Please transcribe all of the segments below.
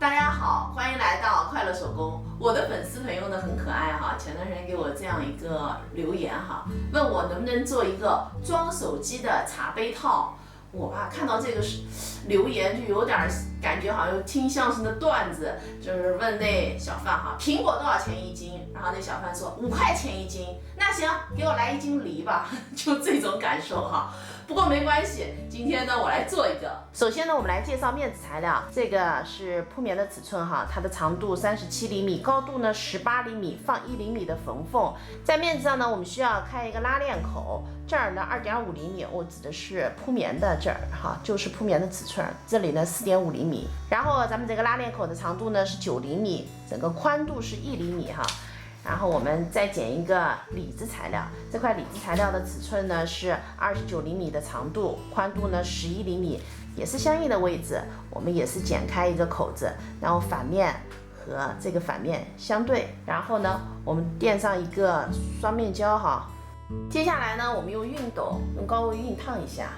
大家好，欢迎来到快乐手工。我的粉丝朋友呢很可爱哈，前段时间给我这样一个留言哈，问我能不能做一个装手机的茶杯套。我看到这个留言就有点感觉好像听相声的段子，就是问那小贩哈，苹果多少钱一斤？然后那小贩说5块钱一斤。那行，给我来1斤梨吧，就这种感受哈。不过没关系，今天呢我来做一个。首先呢，我们来介绍面子材料，这个是铺棉的尺寸哈，它的长度37厘米，高度呢18厘米，放1厘米的缝缝。在面子上呢，我们需要开一个拉链口，这儿呢2.5厘米，我指的是铺棉的这儿哈，就是铺棉的尺寸，这里呢4.5厘米。然后咱们这个拉链口的长度呢是9厘米，整个宽度是1厘米哈。然后我们再剪一个里子材料，这块里子材料的尺寸呢是29厘米的长度，宽度呢11厘米，也是相应的位置，我们也是剪开一个口子，然后反面和这个反面相对，然后呢我们垫上一个双面胶哈。接下来呢，我们用熨斗用高温熨烫一下，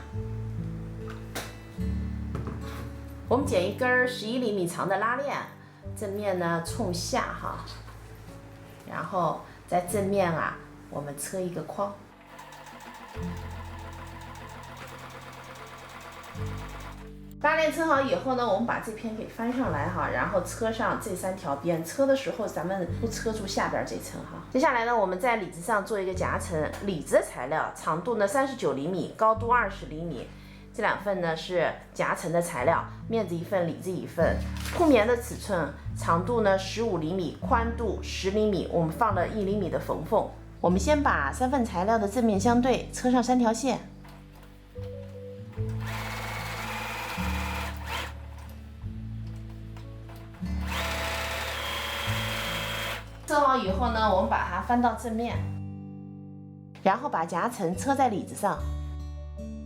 我们剪一根11厘米长的拉链，正面呢冲下哈。然后在正面我们车一个框。拉链车好以后呢，我们把这片给翻上来哈，然后车上这3条边。车的时候咱们不车住下边这层哈。接下来呢，我们在里子上做一个夹层，里子的材料长度呢39厘米，高度20厘米。这2份呢是夹层的材料，面子1份，里子1份。铺棉的尺寸，长度呢15厘米，宽度10厘米，我们放了1厘米的缝缝。我们先把3份材料的正面相对，车上3条线。车好以后呢，我们把它翻到正面，然后把夹层车在里子上。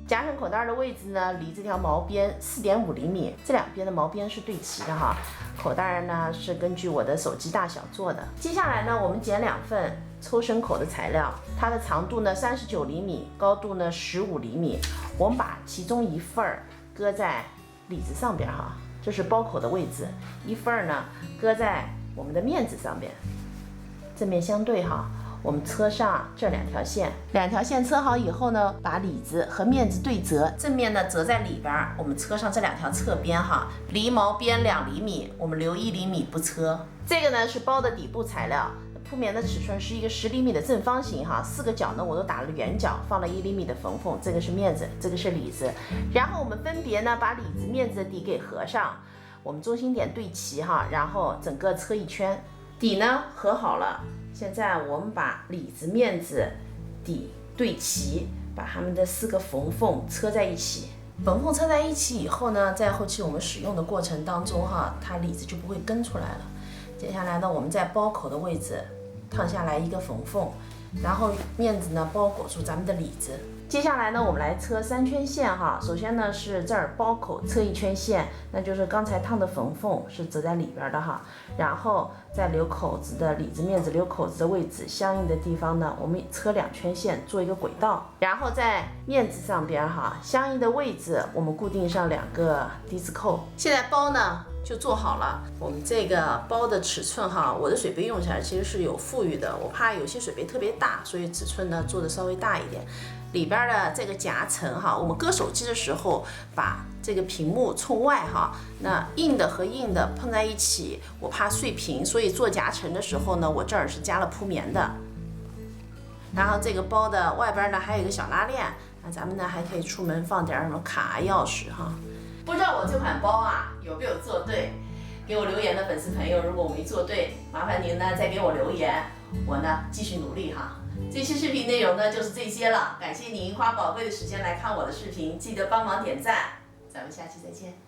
夹层口袋的位置呢，离这条毛边4.5厘米，这2边的毛边是对齐的哈。口袋呢是根据我的手机大小做的。接下来呢，我们剪2份抽绳口的材料，它的长度呢39厘米，高度呢15厘米。我们把其中1份搁在里子上边哈，这是包口的位置。1份呢搁在我们的面子上边，正面相对哈。我们车上这2条线，2条线车好以后呢，把里子和面子对折，正面呢折在里边，我们车上这2条侧边哈，离毛边2厘米，我们留1厘米不车。这个呢是包的底部材料，铺棉的尺寸是一个10厘米的正方形哈，4个角呢我都打了圆角，放了1厘米的缝缝，这个是面子，这个是里子。然后我们分别呢把里子、面子的底给合上，我们中心点对齐哈，然后整个车一圈，底呢合好了。现在我们把里子、面子、底对齐，把它们的4个缝缝车在一起。缝缝车在一起以后呢，在后期我们使用的过程当中哈，它里子就不会跟出来了。接下来呢，我们在包口的位置烫下来一个缝缝，然后面子呢包裹住咱们的里子。接下来呢，我们来车3圈线哈。首先呢是这儿包口车1圈线，那就是刚才烫的缝缝是折在里边的哈。然后在留口子的里子、面子留口子的位置相应的地方呢，我们车2圈线做一个轨道。然后在面子上边哈，相应的位置我们固定上2个低子扣。现在包呢就做好了。我们这个包的尺寸哈，我的水杯用起来其实是有富裕的，我怕有些水杯特别大，所以尺寸呢做的稍微大一点。里边的这个夹层哈，我们搁手机的时候把这个屏幕冲外哈，那硬的和硬的碰在一起，我怕碎屏，所以做夹层的时候呢，我这儿是加了铺棉的。然后这个包的外边呢还有一个小拉链，那咱们呢还可以出门放点什么卡、钥匙哈。不知道我这款包有没有做对？给我留言的粉丝朋友，如果我没做对，麻烦您呢再给我留言，我呢继续努力哈。这期视频内容呢就是这些了，感谢您花宝贵的时间来看我的视频，记得帮忙点赞，咱们下期再见。